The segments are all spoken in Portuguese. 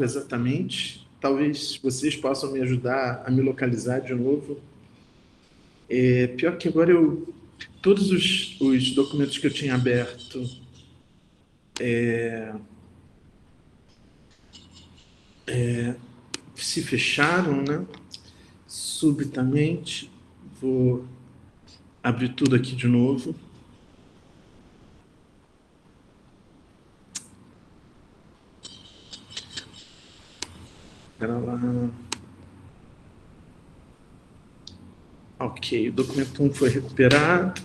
exatamente. Talvez vocês possam me ajudar a me localizar de novo. Pior que agora todos os documentos que eu tinha aberto se fecharam, né? Subitamente. Vou abrir tudo aqui de novo. Espera lá. Ok, o documento 1 foi recuperado.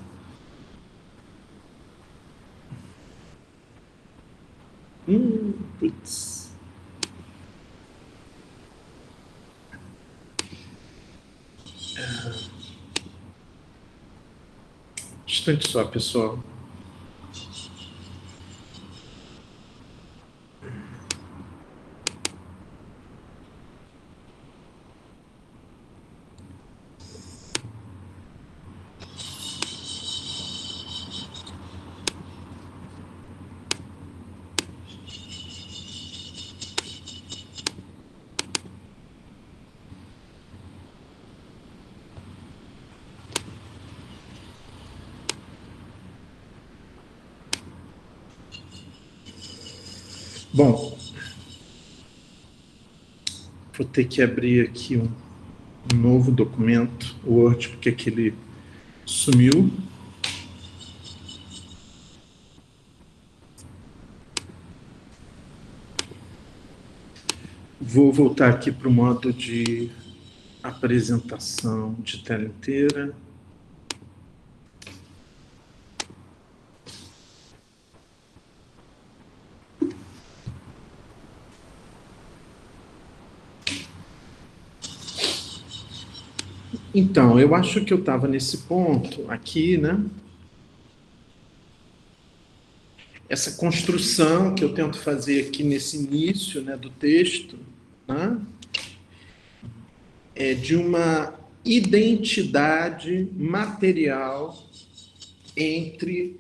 Putz. Instante só, pessoal. Bom, vou ter que abrir aqui um novo documento, Word, porque aquele sumiu. Vou voltar aqui para o modo de apresentação de tela inteira. Então, eu acho que eu estava nesse ponto aqui, né? Essa construção que eu tento fazer aqui nesse início, né, do texto, né? É de uma identidade material entre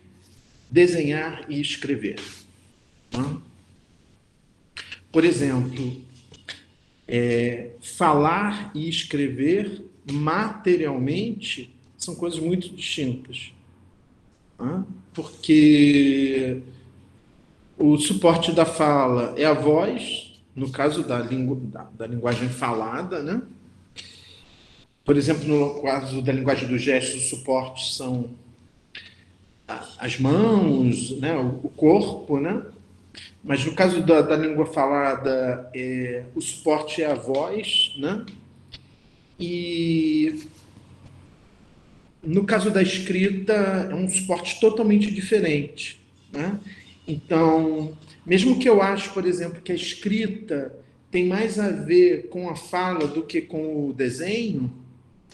desenhar e escrever. Né? Por exemplo, falar e escrever materialmente são coisas muito distintas. Né? Porque o suporte da fala é a voz, no caso da linguagem falada, né? Por exemplo, no caso da linguagem dos gestos, o suporte são as mãos, né? O corpo, né? Mas no caso da língua falada, o suporte é a voz, né? E no caso da escrita, é um suporte totalmente diferente, né? Então, mesmo que eu acho, por exemplo, que a escrita tem mais a ver com a fala do que com o desenho,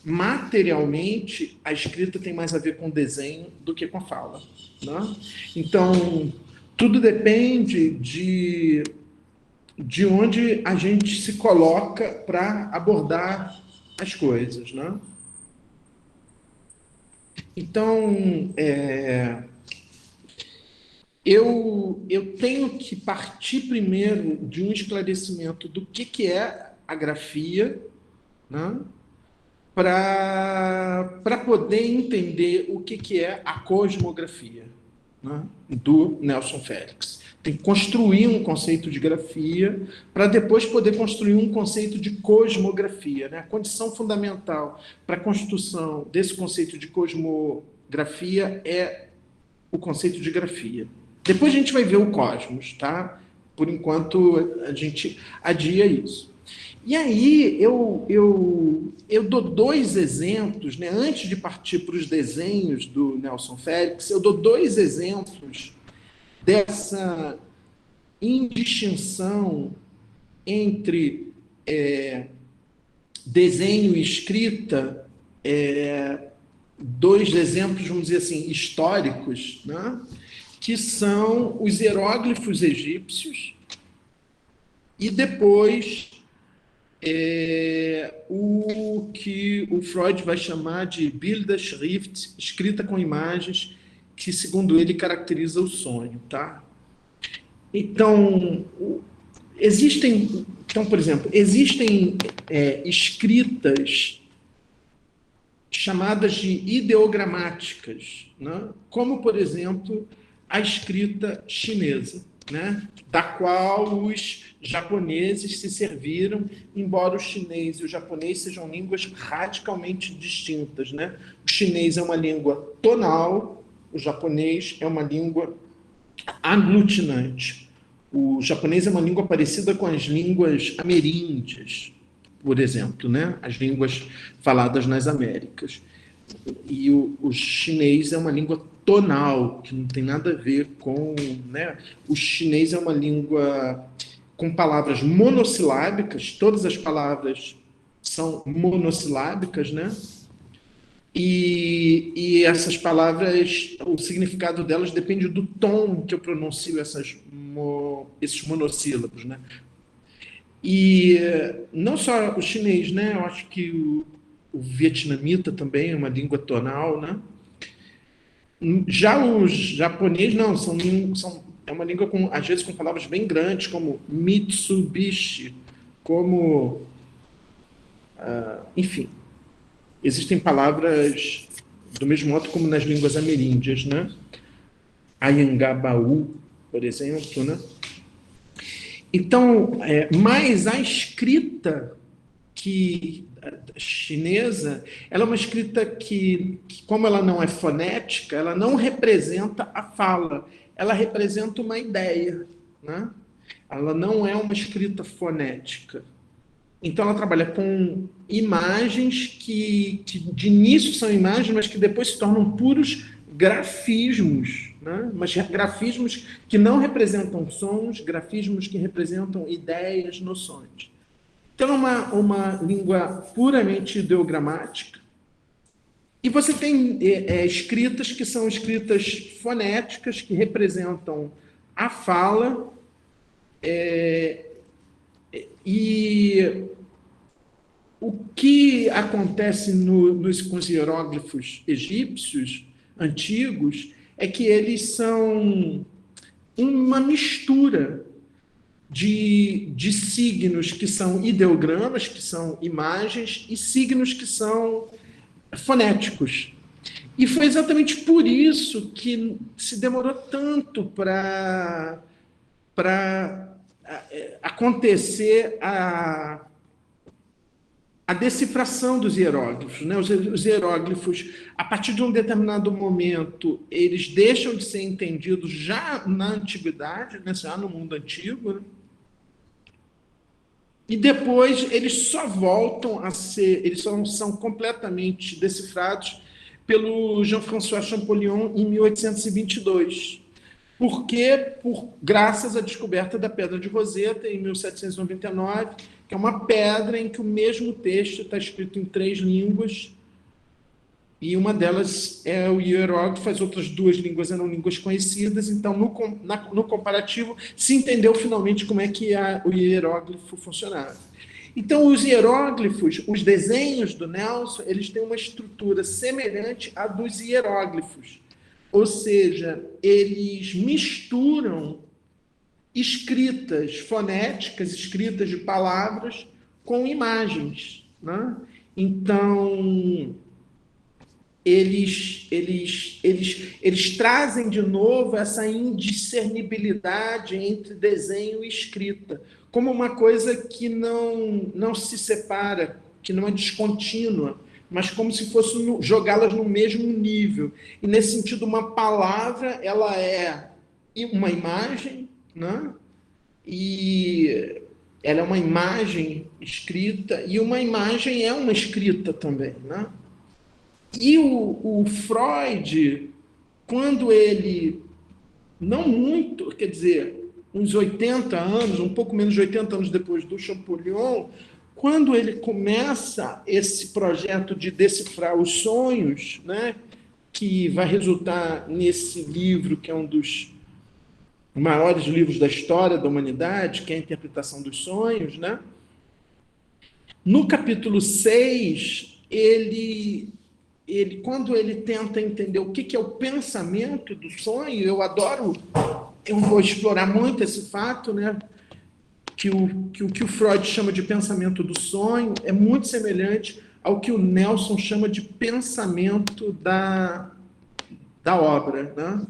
materialmente, a escrita tem mais a ver com o desenho do que com a fala. Né? Então, tudo depende de onde a gente se coloca para abordar as coisas. Né? Então, eu tenho que partir primeiro de um esclarecimento do que é a grafia, né? Para poder entender o que é a cosmografia, né? Do Nelson Félix. Tem que construir um conceito de grafia para depois poder construir um conceito de cosmografia. Né? A condição fundamental para a construção desse conceito de cosmografia é o conceito de grafia. Depois a gente vai ver o cosmos, tá? Por enquanto, a gente adia isso. E aí, eu dou dois exemplos, né? Antes de partir para os desenhos do Nelson Félix, eu dou dois exemplos dessa indistinção entre desenho e escrita, dois exemplos, vamos dizer assim, históricos, né? Que são os hieróglifos egípcios e depois o que o Freud vai chamar de Bilderschrift, escrita com imagens, que, segundo ele, caracteriza o sonho. Tá? Então, Existem, então, por exemplo, existem escritas chamadas de ideogramáticas, né? Como, por exemplo, a escrita chinesa, né? Da qual os japoneses se serviram, embora o chinês e o japonês sejam línguas radicalmente distintas, né? O chinês é uma língua tonal, o japonês é uma língua aglutinante. O japonês é uma língua parecida com as línguas ameríndias, por exemplo, né? As línguas faladas nas Américas. E o chinês é uma língua tonal, que não tem nada a ver com... Né? O chinês é uma língua com palavras monossilábicas, todas as palavras são monossilábicas, né? E essas palavras, o significado delas depende do tom que eu pronuncio esses monossílabos, né? E não só o chinês, né? Eu acho que o vietnamita também é uma língua tonal, né? Já os japoneses, não, é uma língua, às vezes, com palavras bem grandes, como Mitsubishi, como... enfim, existem palavras do mesmo modo como nas línguas ameríndias, né? Anhangabaú, por exemplo, né? Então, mas a escrita chinesa, ela é uma escrita que, como ela não é fonética, ela não representa a fala, ela representa uma ideia, né? Ela não é uma escrita fonética. Então, ela trabalha com imagens que de início são imagens, mas que depois se tornam puros grafismos, né? Mas grafismos que não representam sons, grafismos que representam ideias, noções. Então, é uma língua puramente ideogramática. E você tem escritas que são escritas fonéticas, que representam a fala, e o que acontece com os hieróglifos egípcios antigos é que eles são uma mistura de signos que são ideogramas, que são imagens, e signos que são fonéticos. E foi exatamente por isso que se demorou tanto para acontecer a decifração dos hieróglifos, né? Os hieróglifos, a partir de um determinado momento, eles deixam de ser entendidos já na antiguidade, né? Já no mundo antigo, né? E depois eles só voltam a ser, eles são completamente decifrados pelo Jean-François Champollion em 1822. Por quê? Graças à descoberta da Pedra de Roseta, em 1799, que é uma pedra em que o mesmo texto está escrito em 3 línguas, e uma delas é o hieróglifo, as outras 2 línguas eram línguas conhecidas, então, no comparativo, se entendeu finalmente como é que o hieróglifo funcionava. Então, os hieróglifos, os desenhos do Nelson, eles têm uma estrutura semelhante à dos hieróglifos, ou seja, eles misturam escritas fonéticas, escritas de palavras, com imagens, né? Então, eles trazem de novo essa indiscernibilidade entre desenho e escrita, como uma coisa que não se separa, que não é descontínua, mas como se fosse jogá-las no mesmo nível. E, nesse sentido, uma palavra ela é uma imagem, né? E ela é uma imagem escrita, e uma imagem é uma escrita também, né? E o Freud, quando ele, não muito, quer dizer, uns 80 anos, um pouco menos de 80 anos depois do Champollion, quando ele começa esse projeto de decifrar os sonhos, né, que vai resultar nesse livro, que é um dos maiores livros da história da humanidade, que é a Interpretação dos Sonhos, né? No capítulo 6, quando ele tenta entender o que é o pensamento do sonho, eu vou explorar muito esse fato, né? que o Freud chama de pensamento do sonho é muito semelhante ao que o Nelson chama de pensamento da obra, né?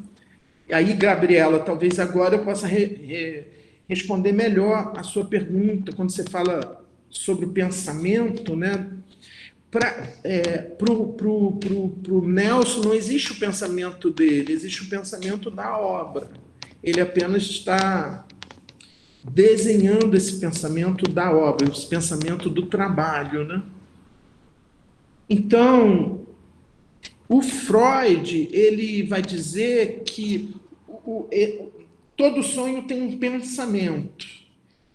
E aí, Gabriela, talvez agora eu possa responder melhor a sua pergunta, quando você fala sobre o pensamento, né? Para o Nelson não existe o pensamento dele, existe o pensamento da obra. Ele apenas está desenhando esse pensamento da obra, esse pensamento do trabalho, né? Então, o Freud, ele vai dizer que todo sonho tem um pensamento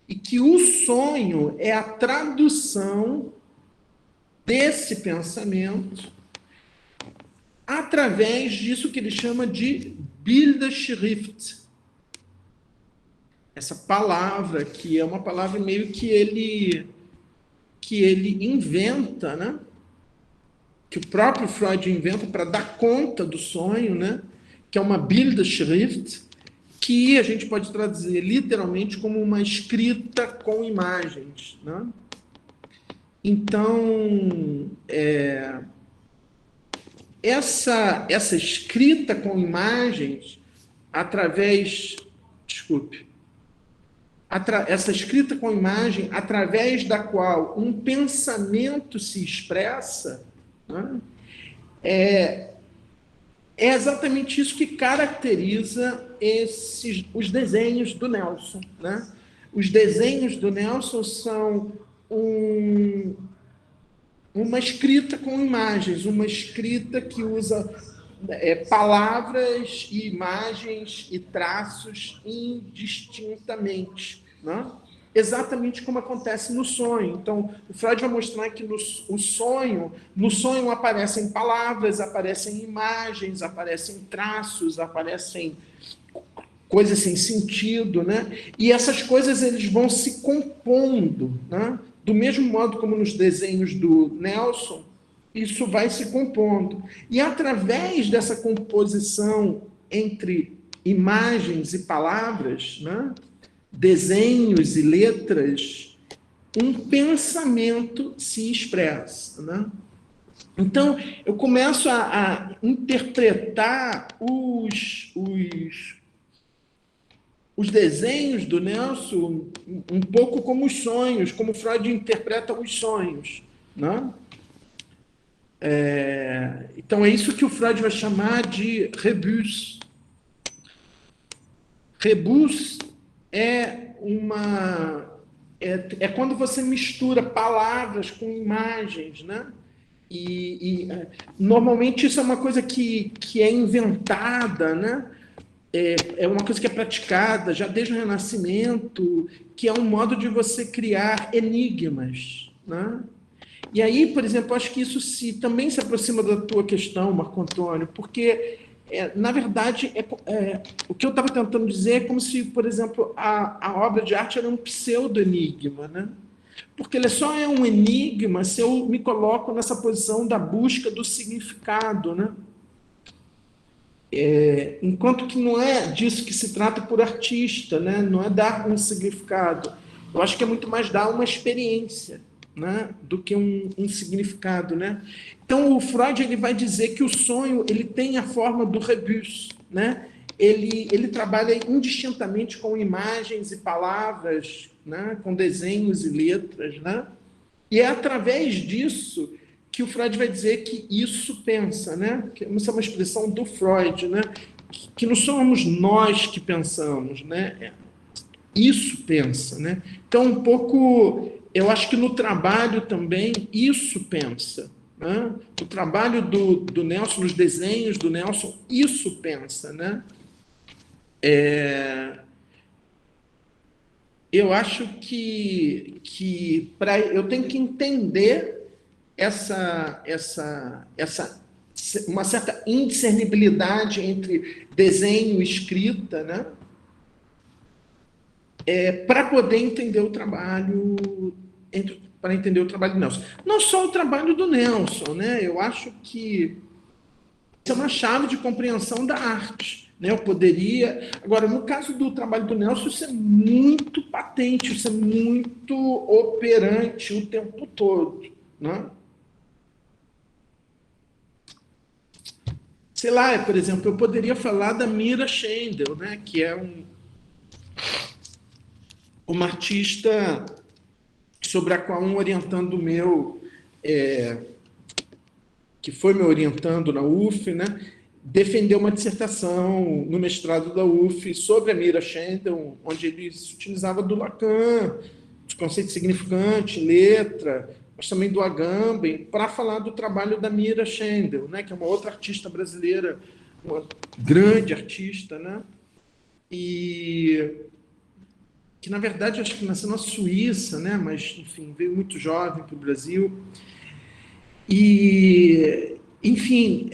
e que o sonho é a tradução desse pensamento através disso que ele chama de Bilderschrift. Essa palavra, que é uma palavra meio que ele inventa, né? Que o próprio Freud inventa para dar conta do sonho, né? Que é uma Bilderschrift, que a gente pode traduzir literalmente como uma escrita com imagens, né? Então, essa escrita com imagens, essa escrita com imagem, através da qual um pensamento se expressa, né, é exatamente isso que caracteriza os desenhos do Nelson, né? Os desenhos do Nelson são uma escrita com imagens, uma escrita que usa palavras, imagens e traços indistintamente, né? Exatamente como acontece no sonho. Então, o Freud vai mostrar que no sonho aparecem palavras, aparecem imagens, aparecem traços, aparecem coisas sem sentido, né? E essas coisas eles vão se compondo, né? Do mesmo modo como nos desenhos do Nelson, isso vai se compondo. E através dessa composição entre imagens e palavras, né? Desenhos e letras, um pensamento se expressa, né? Então, eu começo a interpretar os desenhos do Nelson um pouco como os sonhos, como Freud interpreta os sonhos, né? Então, é isso que o Freud vai chamar de rebus. Rebus é quando você mistura palavras com imagens, né? Normalmente isso é uma coisa que é inventada, né? É uma coisa que é praticada já desde o Renascimento, que é um modo de você criar enigmas, né? E aí, por exemplo, acho que isso também se aproxima da tua questão, Marco Antônio, porque, na verdade, o que eu estava tentando dizer é como se, por exemplo, a obra de arte era um pseudo-enigma, né? Porque ele só é um enigma se eu me coloco nessa posição da busca do significado, né? Enquanto que não é disso que se trata por artista, né? Não é dar um significado. Eu acho que é muito mais dar uma experiência, né? Do que um significado, né? Então, o Freud ele vai dizer que o sonho ele tem a forma do rebus, né? Ele trabalha indistintamente com imagens e palavras, né? Com desenhos e letras, né? E é através disso que o Freud vai dizer que isso pensa, né? Que essa é uma expressão do Freud, né? Que não somos nós que pensamos, né? Isso pensa, né? Então, um pouco, eu acho que no trabalho também isso pensa, né? O trabalho do Nelson, nos desenhos do Nelson, isso pensa, né? Eu acho que eu tenho que entender uma certa indiscernibilidade entre desenho e escrita, né? Para poder entender o trabalho, para entender o trabalho do Nelson. Não só o trabalho do Nelson, né? Eu acho que isso é uma chave de compreensão da arte, né? Eu poderia... Agora, no caso do trabalho do Nelson, isso é muito patente, isso é muito operante o tempo todo, né? Sei lá, por exemplo, eu poderia falar da Mira Schendel, né? Que é uma artista sobre a qual um orientando meu, que foi me orientando na UF, né, defendeu uma dissertação no mestrado da UF sobre a Mira Schendel, onde ele se utilizava do Lacan, de conceito significante, letra, mas também do Agamben, para falar do trabalho da Mira Schendel, né, que é uma outra artista brasileira, uma grande artista, né, e que, na verdade, acho que nasceu na Suíça, né, mas, enfim, veio muito jovem para o Brasil. E, enfim,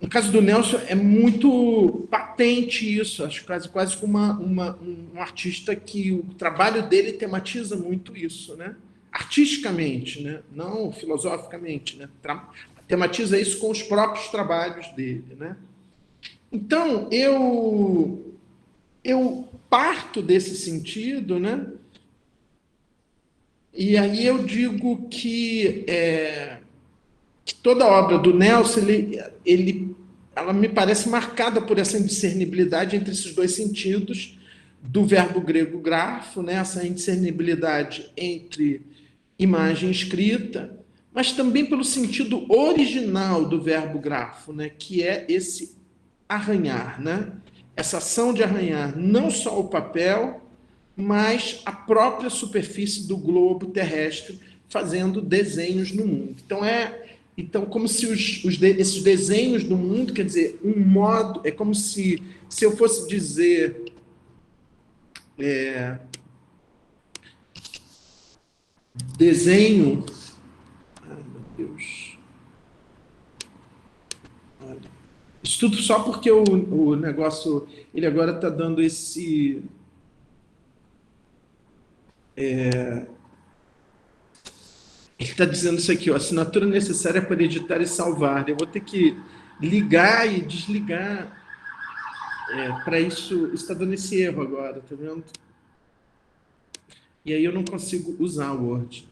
no caso do Nelson, é muito patente isso. Acho quase como um artista que o trabalho dele tematiza muito isso, né? Artisticamente, né? Não filosoficamente, né? Tematiza isso com os próprios trabalhos dele, né? Então, eu parto desse sentido, né? E aí eu digo que toda a obra do Nelson, ela me parece marcada por essa indiscernibilidade entre esses dois sentidos do verbo grego grafo, né? Essa indiscernibilidade entre imagem e escrita, mas também pelo sentido original do verbo grafo, né? Que é esse arranhar, né? Essa ação de arranhar não só o papel, mas a própria superfície do globo terrestre, fazendo desenhos no mundo. Então, como se esses desenhos do mundo, quer dizer, um modo, é como se eu fosse dizer, desenho, ai meu Deus, olha, isso tudo só porque o negócio, ele agora está dando esse, ele está dizendo isso aqui, ó, assinatura necessária para editar e salvar. Eu vou ter que ligar e desligar para isso. Está dando esse erro agora, tá vendo? E aí eu não consigo usar o Word.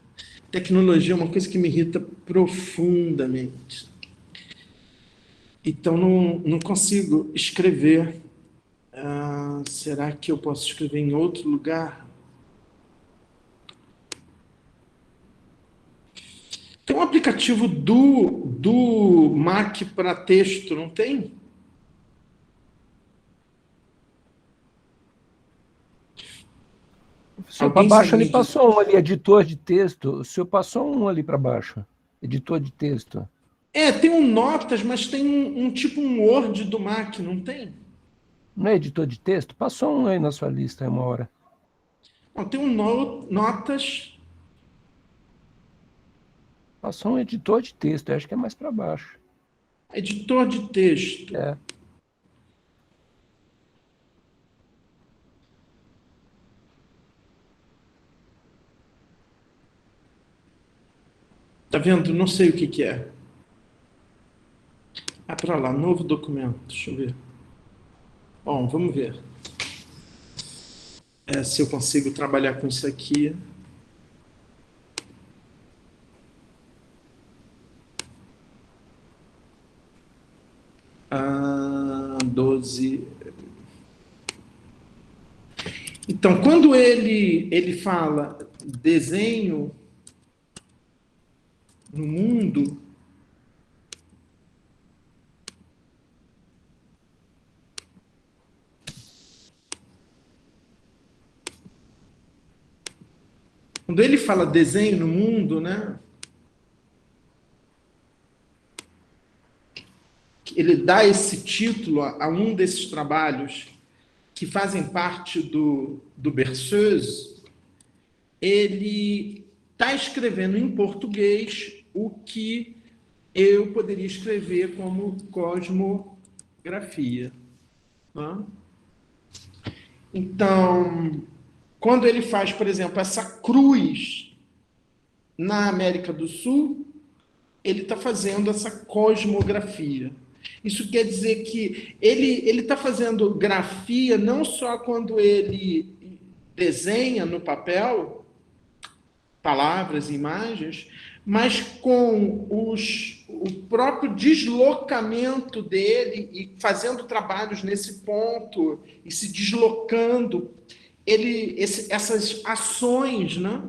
Tecnologia é uma coisa que me irrita profundamente. Então não consigo escrever. Será que eu posso escrever em outro lugar? Tem um aplicativo do Mac para texto, não tem? O senhor para Alguém baixo sabe ali me dizer? passou um ali, editor de texto. O senhor passou um ali para baixo, editor de texto. Tem um Notas, mas tem tipo um Word do Mac, não tem? Não é editor de texto? Passou um aí na sua lista, aí uma hora. Não, tem um Notas. Passou um editor de texto, eu acho que é mais para baixo. Editor de texto. É. Tá vendo? Não sei o que é. Para lá, novo documento. Deixa eu ver. Bom, vamos ver. Se eu consigo trabalhar com isso aqui. 12. Então, quando ele fala desenho no mundo, quando ele fala desenho no mundo, né? Ele dá esse título a um desses trabalhos que fazem parte do Berceuse. Ele está escrevendo em português o que eu poderia escrever como cosmografia. Né? Então, quando ele faz, por exemplo, essa cruz na América do Sul, ele está fazendo essa cosmografia. Isso quer dizer que ele está fazendo grafia não só quando ele desenha no papel palavras, imagens, mas com o próprio deslocamento dele e fazendo trabalhos nesse ponto e se deslocando, essas ações, né,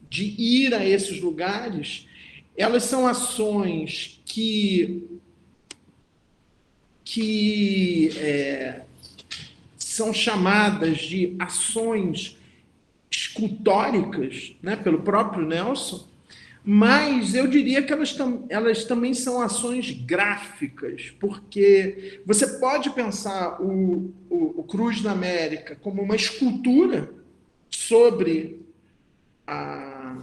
de ir a esses lugares, elas são ações que são chamadas de ações escultóricas, né, pelo próprio Nelson, mas eu diria que elas também são ações gráficas, porque você pode pensar o Cruz da América como uma escultura sobre a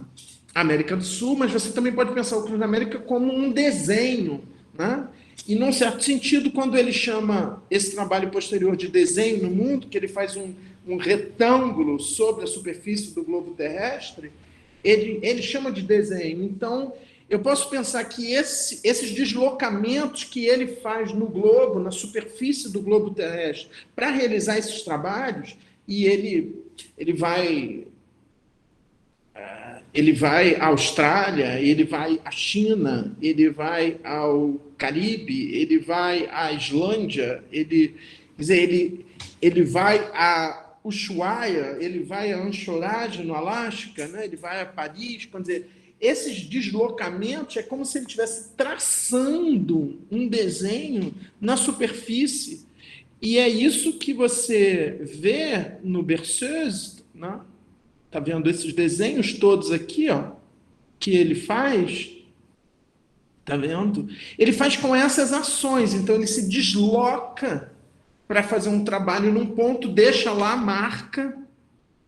América do Sul, mas você também pode pensar o Cruz da América como um desenho, né? E, num certo sentido, quando ele chama esse trabalho posterior de desenho no mundo, que ele faz um retângulo sobre a superfície do globo terrestre, ele chama de desenho. Então, eu posso pensar que esses deslocamentos que ele faz no globo, na superfície do globo terrestre, para realizar esses trabalhos, e ele vai à Austrália, ele vai à China, ele vai ao Caribe, ele vai à Islândia, ele vai a Ushuaia, ele vai a Anchorage, no Alasca, né? Ele vai a Paris. Quer dizer, esses deslocamentos é como se ele estivesse traçando um desenho na superfície. E é isso que você vê no Berceuse, né? Tá vendo esses desenhos todos aqui, ó, que ele faz? Tá vendo? Ele faz com essas ações, então ele se desloca para fazer um trabalho num ponto, deixa lá, marca,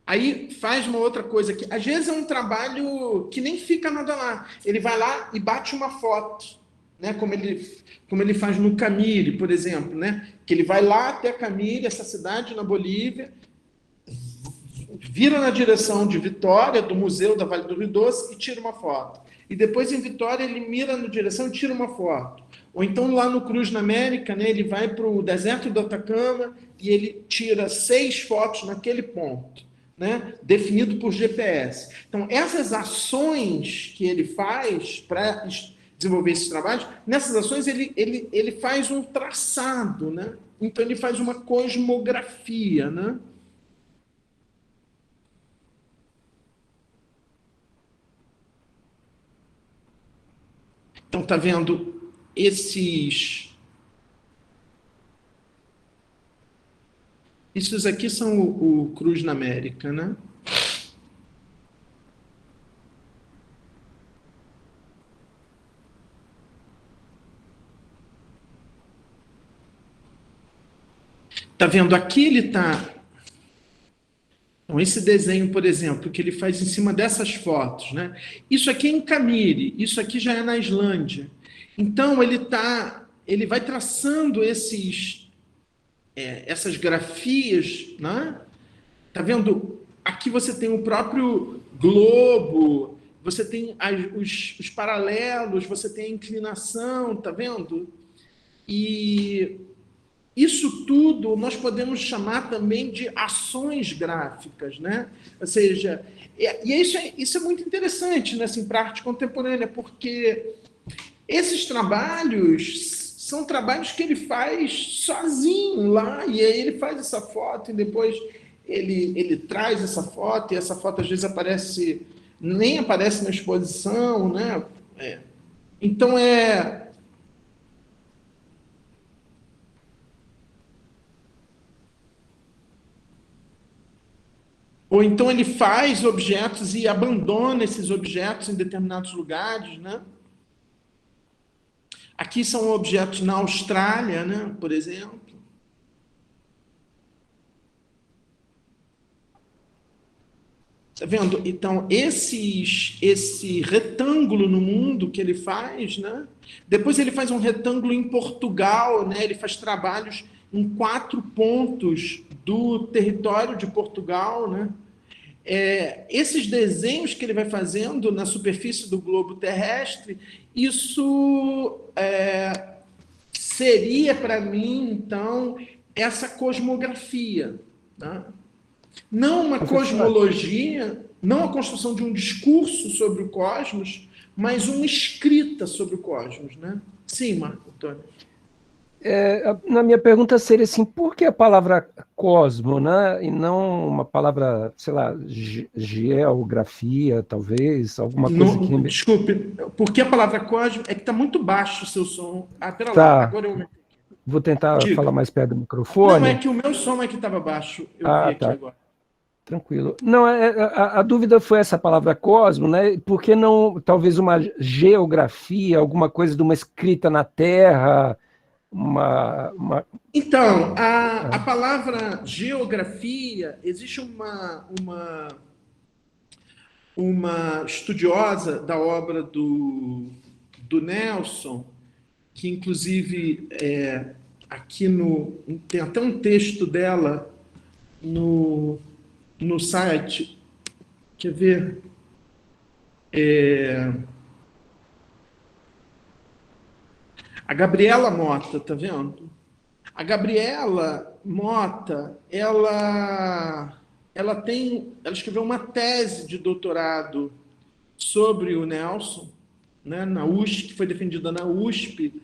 aí faz uma outra coisa aqui. Às vezes é um trabalho que nem fica nada lá. Ele vai lá e bate uma foto, né? Como ele faz no Camiri, por exemplo, né? Que ele vai lá até Camiri, essa cidade na Bolívia, vira na direção de Vitória, do Museu da Vale do Rio Doce, e tira uma foto. E depois, em Vitória, ele mira na direção e tira uma foto. Ou então, lá no Cruz na América, né, ele vai para o deserto do Atacama e ele tira 6 fotos naquele ponto, né, definido por GPS. Então, essas ações que ele faz para desenvolver esses trabalhos, nessas ações ele faz um traçado, né? Então, ele faz uma cosmografia, né? Então, está vendo esses aqui são o Cruz na América, né? Está vendo? Aqui ele está... Então, esse desenho, por exemplo, que ele faz em cima dessas fotos, né? Isso aqui é em Camiri, isso aqui já é na Islândia. Então, ele vai traçando essas grafias, né? Tá vendo? Aqui você tem o próprio globo, você tem os paralelos, você tem a inclinação, tá vendo? E isso tudo nós podemos chamar também de ações gráficas, né? Ou seja, isso é muito interessante, né, assim, para a arte contemporânea, porque esses trabalhos são trabalhos que ele faz sozinho lá, e aí ele faz essa foto e depois ele traz essa foto, e essa foto às vezes nem aparece na exposição, né? Então ou então ele faz objetos e abandona esses objetos em determinados lugares, né? Aqui são objetos na Austrália, né? Por exemplo. Tá vendo? Então, esse retângulo no mundo que ele faz, né? Depois ele faz um retângulo em Portugal, né? Ele faz trabalhos em 4 pontos do território de Portugal, né? Esses desenhos que ele vai fazendo na superfície do globo terrestre, isso seria para mim, então, essa cosmografia, né? Não uma cosmologia, não a construção de um discurso sobre o cosmos, mas uma escrita sobre o cosmos, né? Sim, Marco Antônio. Na minha pergunta seria assim, por que a palavra cosmo, né? E não uma palavra, sei lá, geografia, talvez, alguma coisa que... Desculpe, porque a palavra cosmo é que está muito baixo o seu som. Ah, pera lá, Tá, agora eu... vou tentar falar Diga. mais perto do Não, é microfone. que o meu som é que estava baixo, eu vi Ah, aqui tá. agora. Tranquilo. Não, a dúvida foi essa palavra cosmo, né? Por que não, talvez, uma geografia, alguma coisa de uma escrita na Terra, Então, a palavra geografia, existe uma estudiosa da obra do Nelson, que inclusive aqui tem até um texto dela no site, quer ver? A Gabriela Mota, tá vendo? A Gabriela Mota, ela escreveu uma tese de doutorado sobre o Nelson, né, na USP, que foi defendida na USP,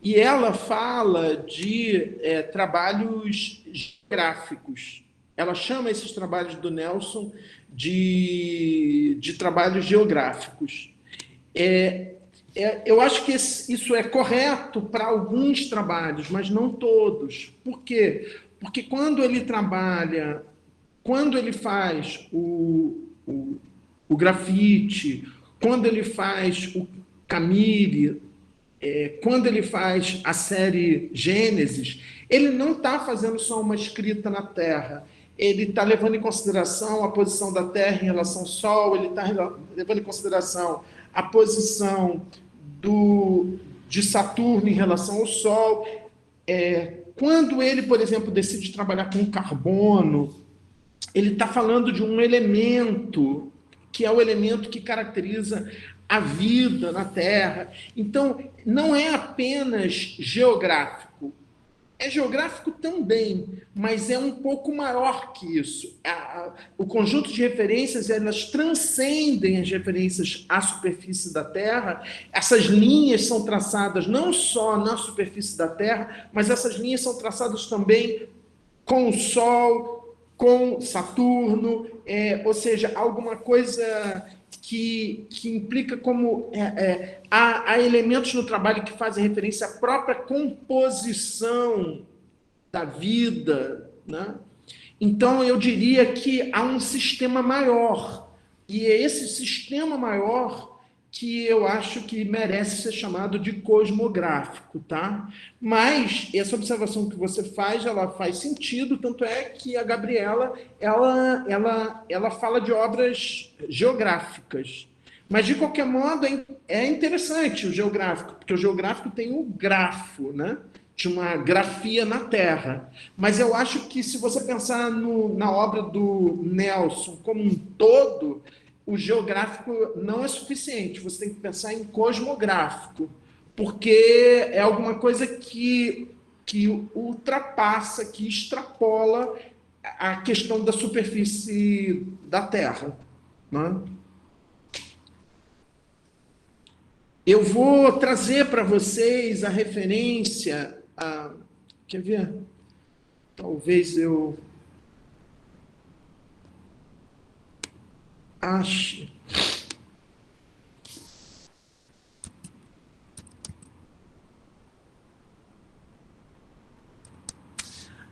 e ela fala de trabalhos geográficos. Ela chama esses trabalhos do Nelson de trabalhos geográficos. Eu acho que isso é correto para alguns trabalhos, mas não todos. Por quê? Porque quando ele trabalha, quando ele faz o grafite, quando ele faz o Camille, quando ele faz a série Gênesis, ele não está fazendo só uma escrita na Terra. Ele está levando em consideração a posição da Terra em relação ao Sol, ele está levando em consideração a posição de Saturno em relação ao Sol. Quando ele, por exemplo, decide trabalhar com carbono, ele está falando de um elemento que é o elemento que caracteriza a vida na Terra. Então, não é apenas geográfico. É geográfico também, mas é um pouco maior que isso. O conjunto de referências, elas transcendem as referências à superfície da Terra. Essas linhas são traçadas não só na superfície da Terra, mas essas linhas são traçadas também com o Sol, com Saturno, ou seja, alguma coisa que implica como há elementos no trabalho que fazem referência à própria composição da vida, né? Então, eu diria que há um sistema maior, e é esse sistema maior que eu acho que merece ser chamado de cosmográfico, tá? Mas essa observação que você faz, ela faz sentido, tanto é que a Gabriela, ela fala de obras geográficas. Mas, de qualquer modo, é interessante o geográfico, porque o geográfico tem o grafo, né? De uma grafia na Terra. Mas eu acho que, se você pensar na obra do Nelson como um todo, o geográfico não é suficiente. Você tem que pensar em cosmográfico, porque é alguma coisa que ultrapassa, que extrapola a questão da superfície da Terra, né? Eu vou trazer para vocês a referência quer ver? Talvez eu ache.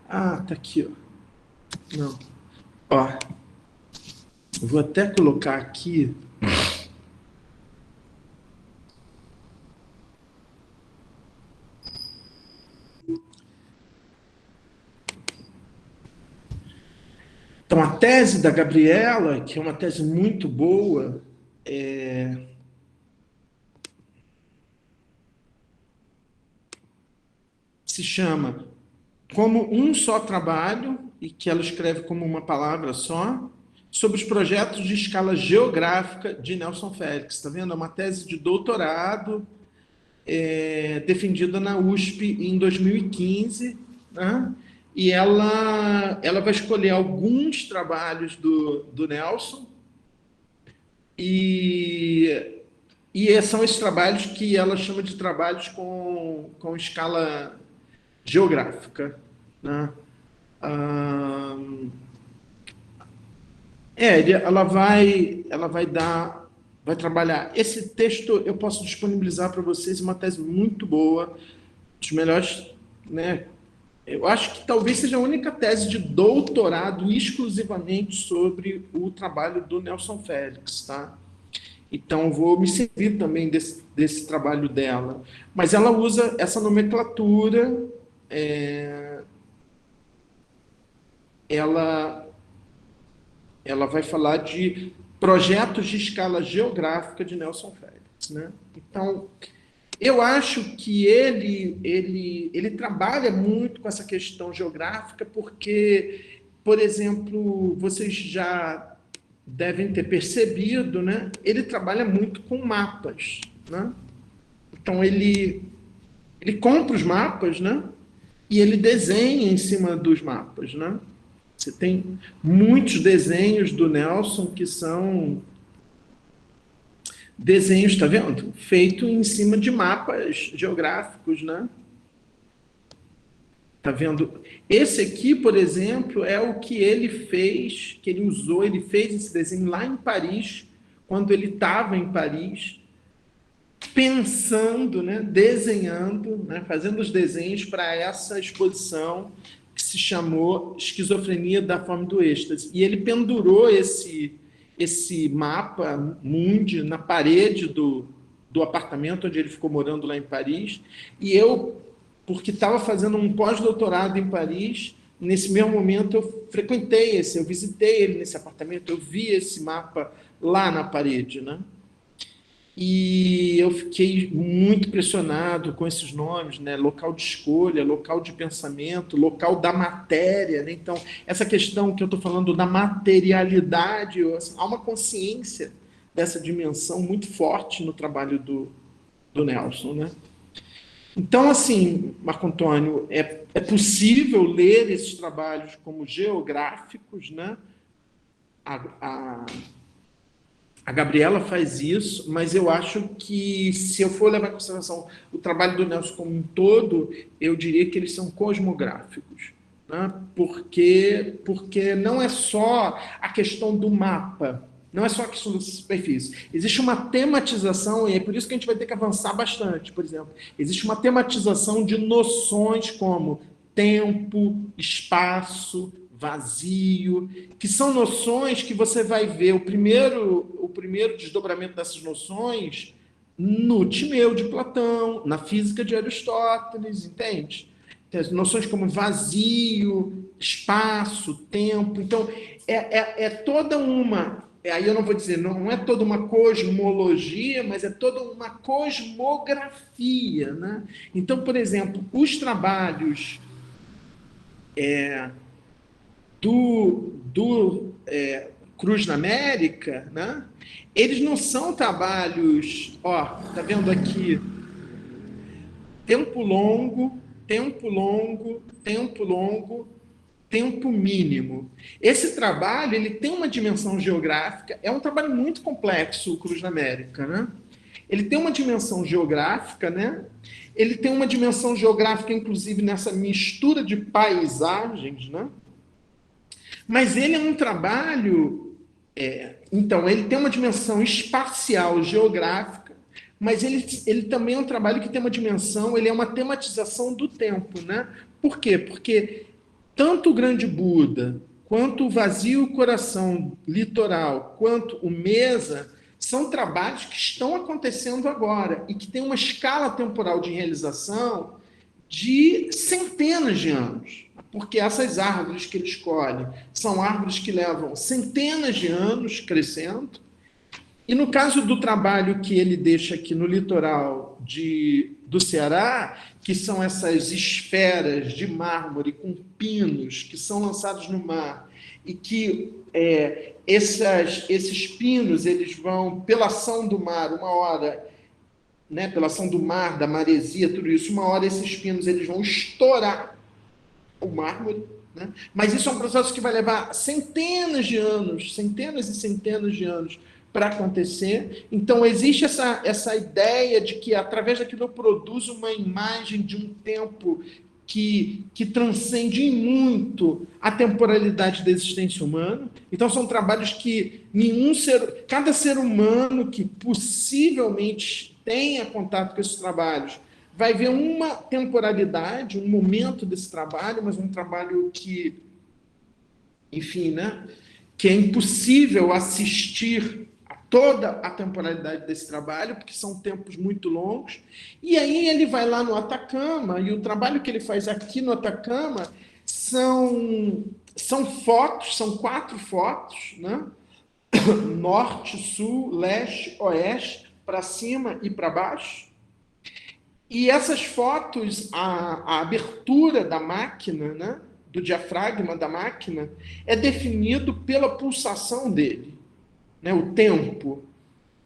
Tá aqui, ó. Não. Ó. Eu vou até colocar aqui. Então, a tese da Gabriela, que é uma tese muito boa, se chama Como um Só Trabalho, e que ela escreve como uma palavra só, sobre os projetos de escala geográfica de Nelson Félix. Está vendo? É uma tese de doutorado, defendida na USP em 2015, né? E ela vai escolher alguns trabalhos do Nelson, e são esses trabalhos que ela chama de trabalhos com escala geográfica, né? Ela vai trabalhar. Esse texto eu posso disponibilizar para vocês, uma tese muito boa, dos melhores, né? Eu acho que talvez seja a única tese de doutorado exclusivamente sobre o trabalho do Nelson Félix, tá? Então, vou me servir também desse trabalho dela. Mas ela usa essa nomenclatura, ela vai falar de projetos de escala geográfica de Nelson Félix, né? Então, eu acho que ele trabalha muito com essa questão geográfica, porque, por exemplo, vocês já devem ter percebido, né? Ele trabalha muito com mapas, né? Então, ele compra os mapas, né? E ele desenha em cima dos mapas, né? Você tem muitos desenhos do Nelson que são desenhos, tá vendo? Feito em cima de mapas geográficos, né? Tá vendo? Esse aqui, por exemplo, é o que ele fez, que ele usou, ele fez esse desenho lá em Paris, quando ele estava em Paris, pensando, né, desenhando, né, fazendo os desenhos para essa exposição que se chamou Esquizofrenia da Fome do Êxtase. E ele pendurou esse mapa mundi na parede do apartamento onde ele ficou morando lá em Paris. E eu, porque estava fazendo um pós-doutorado em Paris, nesse mesmo momento eu frequentei eu visitei ele nesse apartamento, eu vi esse mapa lá na parede, né? E eu fiquei muito impressionado com esses nomes, né? Local de escolha, local de pensamento, local da matéria, né? Então, essa questão que eu estou falando da materialidade, assim, há uma consciência dessa dimensão muito forte no trabalho do Nelson, né? Então, assim, Marco Antônio, é possível ler esses trabalhos como geográficos, né? A Gabriela faz isso, mas eu acho que, se eu for levar em consideração o trabalho do Nelson como um todo, eu diria que eles são cosmográficos, né? Porque não é só a questão do mapa, não é só a questão da superfície. Existe uma tematização, e é por isso que a gente vai ter que avançar bastante, por exemplo. Existe uma tematização de noções como tempo, espaço, vazio, que são noções que você vai ver o primeiro desdobramento dessas noções no Timeu de Platão, na física de Aristóteles, entende? Tem noções como vazio, espaço, tempo. Então, é toda uma... Aí eu não vou dizer, não é toda uma cosmologia, mas é toda uma cosmografia, né? Então, por exemplo, os trabalhos do Cruz na América, né? Eles não são trabalhos, ó, tá vendo aqui, tempo longo, tempo longo, tempo longo, tempo mínimo. Esse trabalho, ele tem uma dimensão geográfica, é um trabalho muito complexo, o Cruz na América, né? Ele tem uma dimensão geográfica, né? Ele tem uma dimensão geográfica, inclusive, nessa mistura de paisagens, né? Mas ele é um trabalho... então, ele tem uma dimensão espacial, geográfica, mas ele também é um trabalho que tem uma dimensão, ele é uma tematização do tempo, né? Por quê? Porque tanto o Grande Buda, quanto o Vazio Coração Litoral, quanto o Mesa, são trabalhos que estão acontecendo agora e que têm uma escala temporal de realização de centenas de anos. Porque essas árvores que ele escolhe são árvores que levam centenas de anos crescendo. E no caso do trabalho que ele deixa aqui no litoral do Ceará, que são essas esferas de mármore com pinos que são lançados no mar, e que esses pinos eles vão, pela ação do mar, uma hora né, pela ação do mar, da maresia, tudo isso, uma hora esses pinos eles vão estourar o mármore, né? Mas isso é um processo que vai levar centenas de anos, centenas e centenas de anos para acontecer. Então, existe essa ideia de que, através daquilo, eu produzo uma imagem de um tempo que transcende em muito a temporalidade da existência humana. Então, são trabalhos que cada ser humano que possivelmente tenha contato com esses trabalhos vai ver uma temporalidade, um momento desse trabalho, mas um trabalho que, enfim, né, que é impossível assistir a toda a temporalidade desse trabalho, porque são tempos muito longos. E aí ele vai lá no Atacama, e o trabalho que ele faz aqui no Atacama são fotos, são 4 fotos, né? Norte, sul, leste, oeste, para cima e para baixo. E essas fotos, a abertura da máquina, né, do diafragma da máquina, é definido pela pulsação dele, né, o tempo.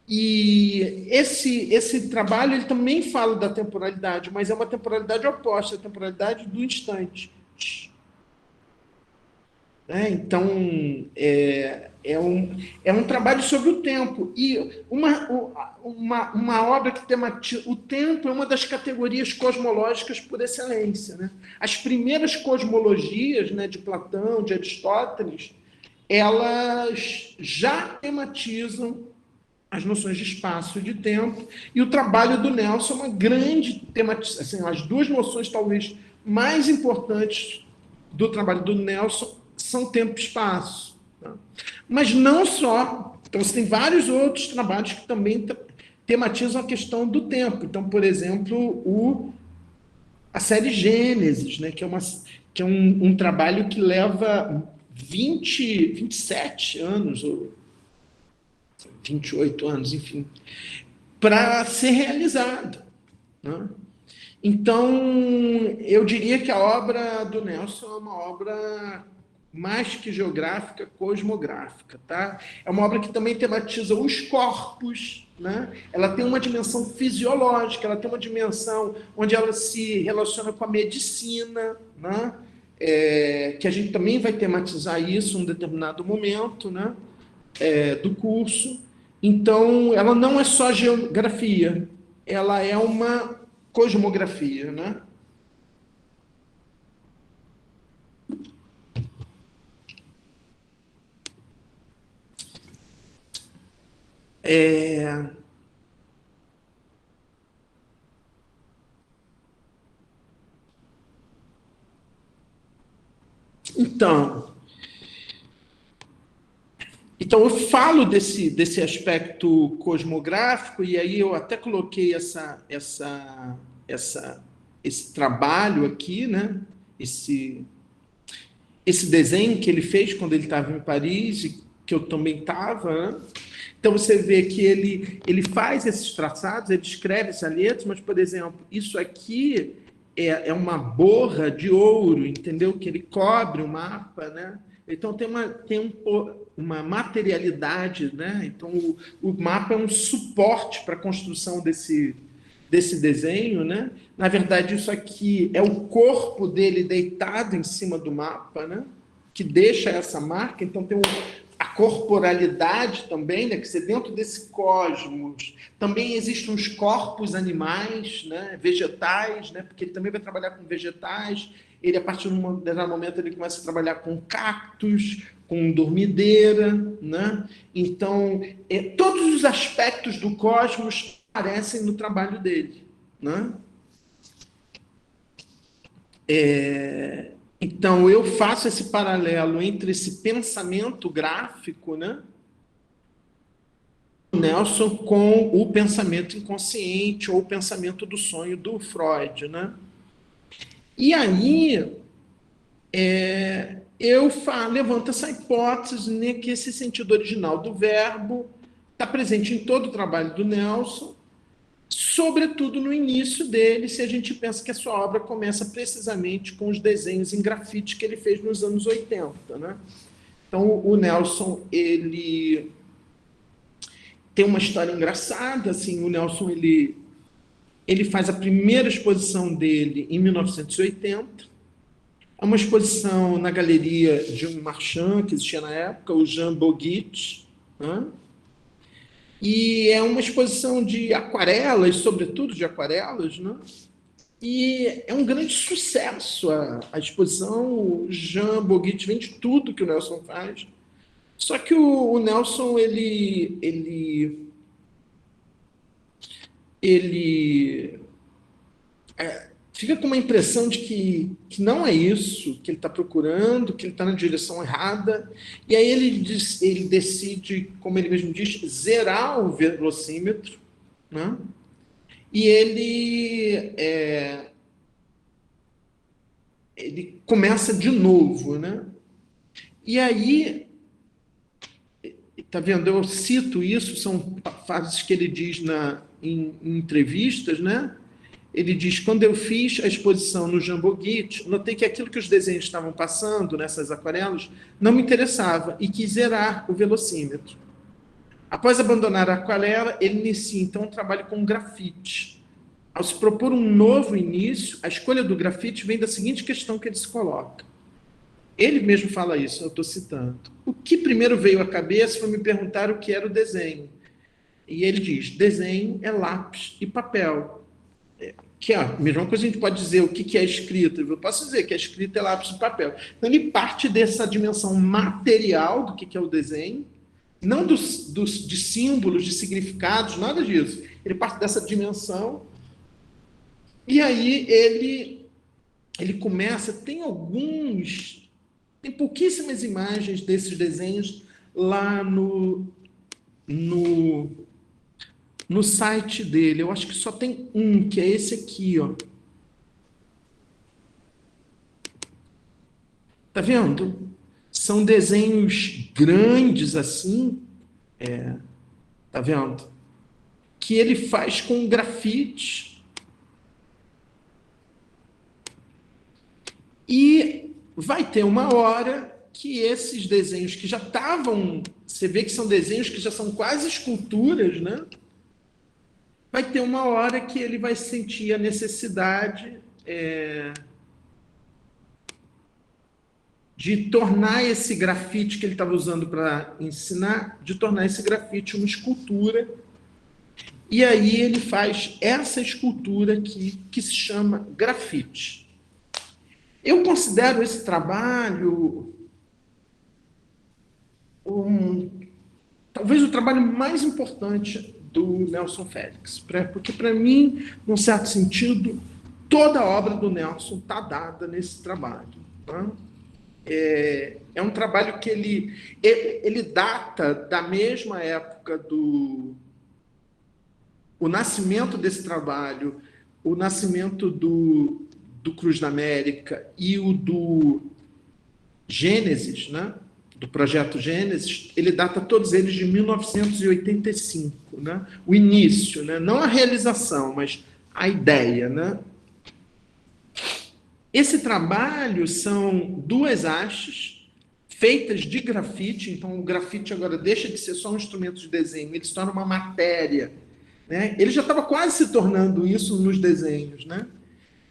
E esse trabalho ele também fala da temporalidade, mas é uma temporalidade oposta, a temporalidade do instante. Então, é um trabalho sobre o tempo. E uma obra que tematiza... O tempo é uma das categorias cosmológicas por excelência, né? As primeiras cosmologias, né, de Platão, de Aristóteles, elas já tematizam as noções de espaço e de tempo. E o trabalho do Nelson é uma grande tematização. Assim, as 2 noções, talvez, mais importantes do trabalho do Nelson são tempo e espaço. Tá? Mas não só. Então, você tem vários outros trabalhos que também tematizam a questão do tempo. Então, por exemplo, a série Gênesis, né, que é um trabalho que leva 27 anos, ou 28 anos, enfim, para ser realizado. Né? Então, eu diria que a obra do Nelson é uma obra mais que geográfica, cosmográfica, tá? É uma obra que também tematiza os corpos, né? Ela tem uma dimensão fisiológica, ela tem uma dimensão onde ela se relaciona com a medicina, né? Que a gente também vai tematizar isso em um determinado momento, né? Do curso. Então, ela não é só geografia, ela é uma cosmografia, né? Então, eu falo desse aspecto cosmográfico, e aí eu até coloquei esse trabalho aqui, né? Esse desenho que ele fez quando ele estava em Paris, e que eu também estava, né? Então você vê que ele faz esses traçados, ele escreve essa letra, mas, por exemplo, isso aqui é uma borra de ouro, entendeu? Que ele cobre o mapa, né? Então tem uma materialidade, né? Então o mapa é um suporte para a construção desse desenho, né? Na verdade, isso aqui é o corpo dele deitado em cima do mapa, né? Que deixa essa marca. Então tem a corporalidade também, né? Que dentro desse cosmos também existem os corpos animais, né? Vegetais, né? Porque ele também vai trabalhar com vegetais. Ele, a partir de um determinado momento, ele começa a trabalhar com cactos, com dormideira, né? Então, todos os aspectos do cosmos aparecem no trabalho dele, né? Então, eu faço esse paralelo entre esse pensamento gráfico, né, do Nelson, com o pensamento inconsciente ou o pensamento do sonho do Freud, né? E aí eu levanto essa hipótese, né, que esse sentido original do verbo está presente em todo o trabalho do Nelson, sobretudo no início dele, se a gente pensa que a sua obra começa precisamente com os desenhos em grafite que ele fez nos anos 80, né? Então, o Nelson, ele tem uma história engraçada, assim, o Nelson, ele Ele faz a primeira exposição dele em 1980. É uma exposição na galeria de um marchand que existia na época, o Jean Boguit, né? E é uma exposição de aquarelas, sobretudo de aquarelas, né? E é um grande sucesso a exposição. O Jean Boguit vende tudo que o Nelson faz. Só que o Nelson, ele fica com uma impressão de que não é isso que ele está procurando, que ele está na direção errada, e aí ele decide, como ele mesmo diz, zerar o velocímetro, né? E ele começa de novo, né? E aí, tá vendo? Eu cito isso, são frases que ele diz em entrevistas, né? Ele diz: quando eu fiz a exposição no Jean Boguit, notei que aquilo que os desenhos estavam passando nessas aquarelas não me interessava e quis zerar o velocímetro. Após abandonar a aquarela, ele inicia então um trabalho com grafite. Ao se propor um novo início, a escolha do grafite vem da seguinte questão que ele se coloca. Ele mesmo fala isso, eu estou citando. O que primeiro veio à cabeça foi me perguntar o que era o desenho. E ele diz: desenho é lápis e papel. Que é a mesma coisa a gente pode dizer o que é escrita. Eu posso dizer que a escrita é lápis e papel. Então, ele parte dessa dimensão material do que é o desenho, não de símbolos, de significados, nada disso. Ele parte dessa dimensão, e aí ele começa, tem pouquíssimas imagens desses desenhos lá no site dele. Eu acho que só tem um, que é esse aqui, ó. Tá vendo? São desenhos grandes assim, tá vendo? Que ele faz com grafite. E vai ter uma hora que esses desenhos que já estavam, você vê que são desenhos que já são quase esculturas, né? Vai ter uma hora que ele vai sentir a necessidade de tornar esse grafite que ele estava usando para ensinar, de tornar esse grafite uma escultura. E aí ele faz essa escultura aqui, que se chama grafite. Eu considero esse trabalho talvez o trabalho mais importante do Nelson Félix, porque, para mim, num certo sentido, toda a obra do Nelson está dada nesse trabalho. Tá? É um trabalho que ele data da mesma época o nascimento desse trabalho, o nascimento do Cruz da América e o do Gênesis, né? Do projeto Gênesis, ele data todos eles de 1985, né? O início, né? Não a realização, mas a ideia, né? Esse trabalho são 2 hastes feitas de grafite. Então o grafite agora deixa de ser só um instrumento de desenho, ele se torna uma matéria, né? Ele já estava quase se tornando isso nos desenhos, né?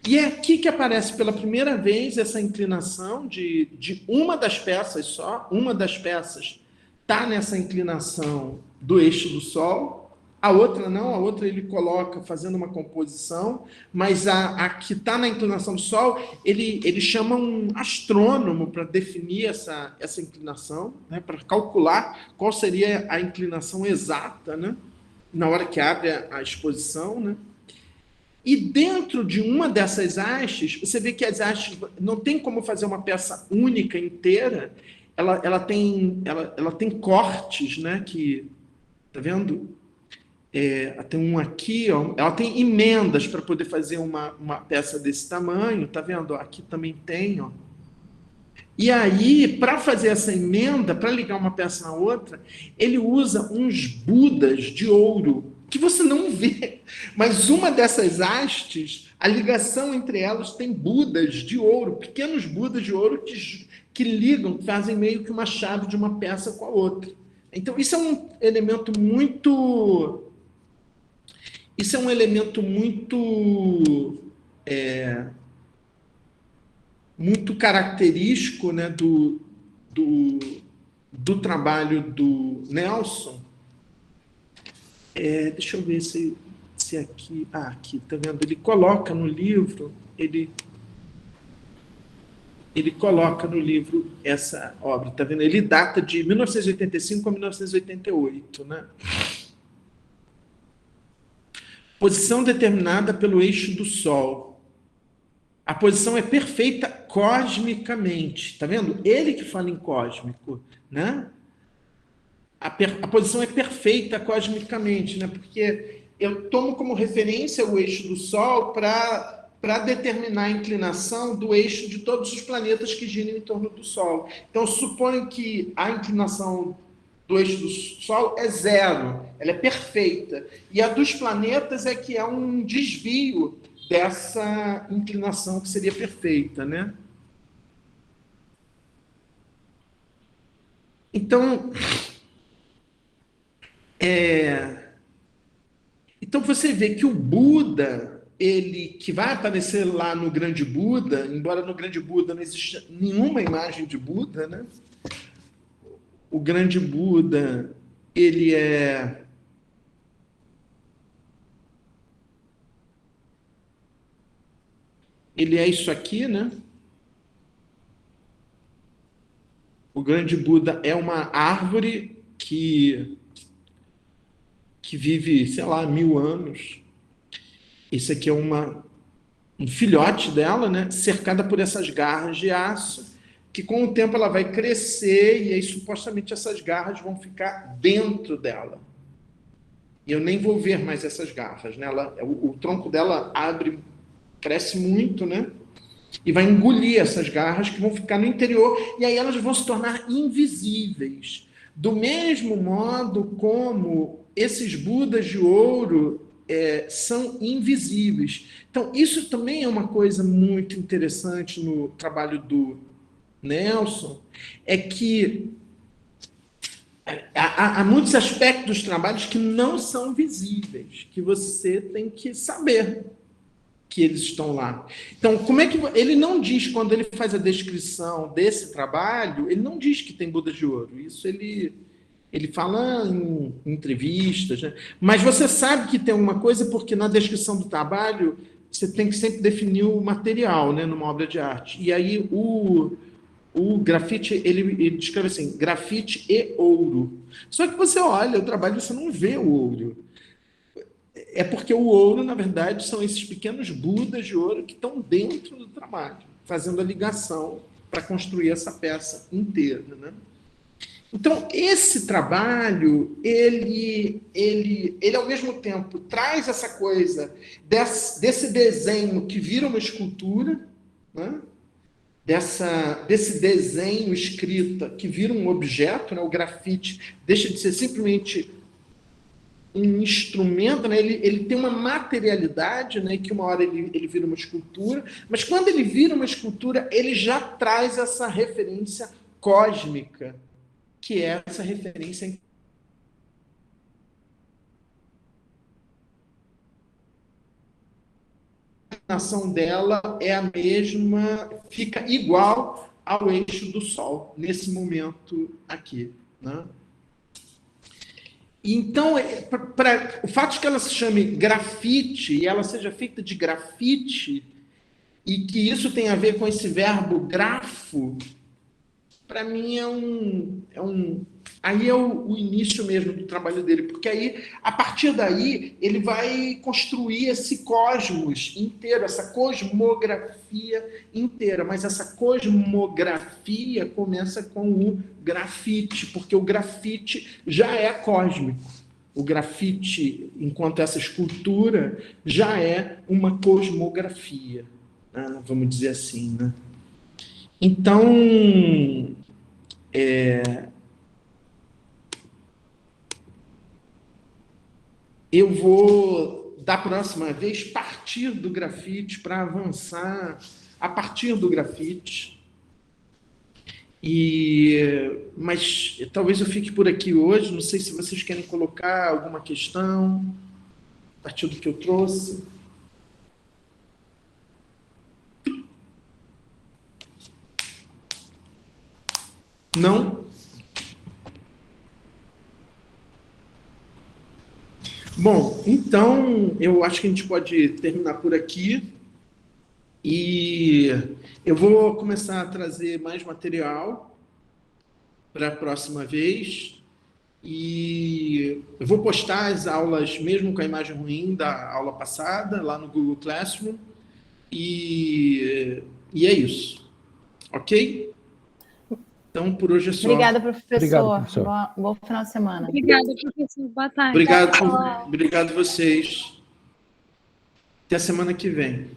E é aqui que aparece pela primeira vez essa inclinação de uma das peças só. Uma das peças está nessa inclinação do eixo do Sol, a outra não, a outra ele coloca fazendo uma composição, mas a que está na inclinação do Sol, ele chama um astrônomo para definir essa inclinação, né, para calcular qual seria a inclinação exata, né, na hora que abre a exposição, né? E dentro de uma dessas hastes, você vê que as hastes não tem como fazer uma peça única, inteira. Ela tem cortes, né? Que, tá vendo? Tem um aqui, ó, ela tem emendas para poder fazer uma peça desse tamanho, tá vendo? Aqui também tem, ó. E aí, para fazer essa emenda, para ligar uma peça na outra, ele usa uns budas de ouro, que você não vê. Mas uma dessas hastes, a ligação entre elas tem budas de ouro, pequenos budas de ouro que ligam, fazem meio que uma chave de uma peça com a outra. Então, isso é um elemento muito Isso é um elemento muito característico, né, do, do trabalho do Nelson. Deixa eu ver se aqui... aqui, tá vendo? Ele coloca no livro, ele coloca no livro essa obra, tá vendo? Ele data de 1985 a 1988, né? Posição determinada pelo eixo do Sol. A posição é perfeita cosmicamente, tá vendo? Ele que fala em cósmico, né? A posição é perfeita cosmicamente, né? Porque eu tomo como referência o eixo do Sol para determinar a inclinação do eixo de todos os planetas que giram em torno do Sol. Então, suponho que a inclinação do eixo do Sol é zero, ela é perfeita. E a dos planetas é que é um desvio dessa inclinação que seria perfeita, né? Então, então você vê que o Buda, ele que vai aparecer lá no Grande Buda, embora no Grande Buda não exista nenhuma imagem de Buda, né? O Grande Buda, ele é isso aqui, né? O Grande Buda é uma árvore que vive, sei lá, 1000 anos. Esse aqui é um filhote dela, né? Cercada por essas garras de aço, que com o tempo ela vai crescer e aí supostamente essas garras vão ficar dentro dela. E eu nem vou ver mais essas garras, né? O tronco dela abre, cresce muito, né? E vai engolir essas garras que vão ficar no interior, e aí elas vão se tornar invisíveis. Do mesmo modo como esses Budas de ouro são invisíveis. Então, isso também é uma coisa muito interessante no trabalho do Nelson, é que há muitos aspectos dos trabalhos que não são visíveis, que você tem que saber que eles estão lá. Então, como é que ele não diz, quando ele faz a descrição desse trabalho, ele não diz que tem Buda de ouro. Isso ele fala em entrevistas, né? Mas você sabe que tem alguma coisa porque na descrição do trabalho você tem que sempre definir o material, né, numa obra de arte. E aí o grafite, ele descreve assim, grafite e ouro. Só que você olha o trabalho e você não vê o ouro. É porque o ouro, na verdade, são esses pequenos Budas de ouro que estão dentro do trabalho, fazendo a ligação para construir essa peça inteira, né? Então, esse trabalho, ele ao mesmo tempo traz essa coisa desse desenho que vira uma escultura, né? Desse desenho escrita que vira um objeto, né? O grafite deixa de ser simplesmente um instrumento, né? Ele tem uma materialidade, né? Que uma hora ele vira uma escultura, mas quando ele vira uma escultura, ele já traz essa referência cósmica, que é essa referência. A inclinação dela é a mesma, fica igual ao eixo do Sol, nesse momento aqui, né? Então, o fato de que ela se chame grafite, e ela seja feita de grafite, e que isso tem a ver com esse verbo grafo, para mim aí é o início mesmo do trabalho dele, porque aí, a partir daí, ele vai construir esse cosmos inteiro, essa cosmografia inteira, mas essa cosmografia começa com o grafite, porque o grafite já é cósmico. O grafite, enquanto essa escultura, já é uma cosmografia, né? Vamos dizer assim, né? Então, eu vou, da próxima vez, partir do grafite para avançar a partir do grafite. Mas talvez eu fique por aqui hoje. Não sei se vocês querem colocar alguma questão. partir do que eu trouxe. Não? Bom, então eu acho que a gente pode terminar por aqui. E eu vou começar a trazer mais material para a próxima vez. E eu vou postar as aulas, mesmo com a imagem ruim da aula passada, lá no Google Classroom. E é isso. Ok? Então, por hoje é só. Obrigada, professor. Obrigado, professor. Bom final de semana. Obrigada, professor. Boa tarde. Obrigado, obrigado vocês. Até a semana que vem.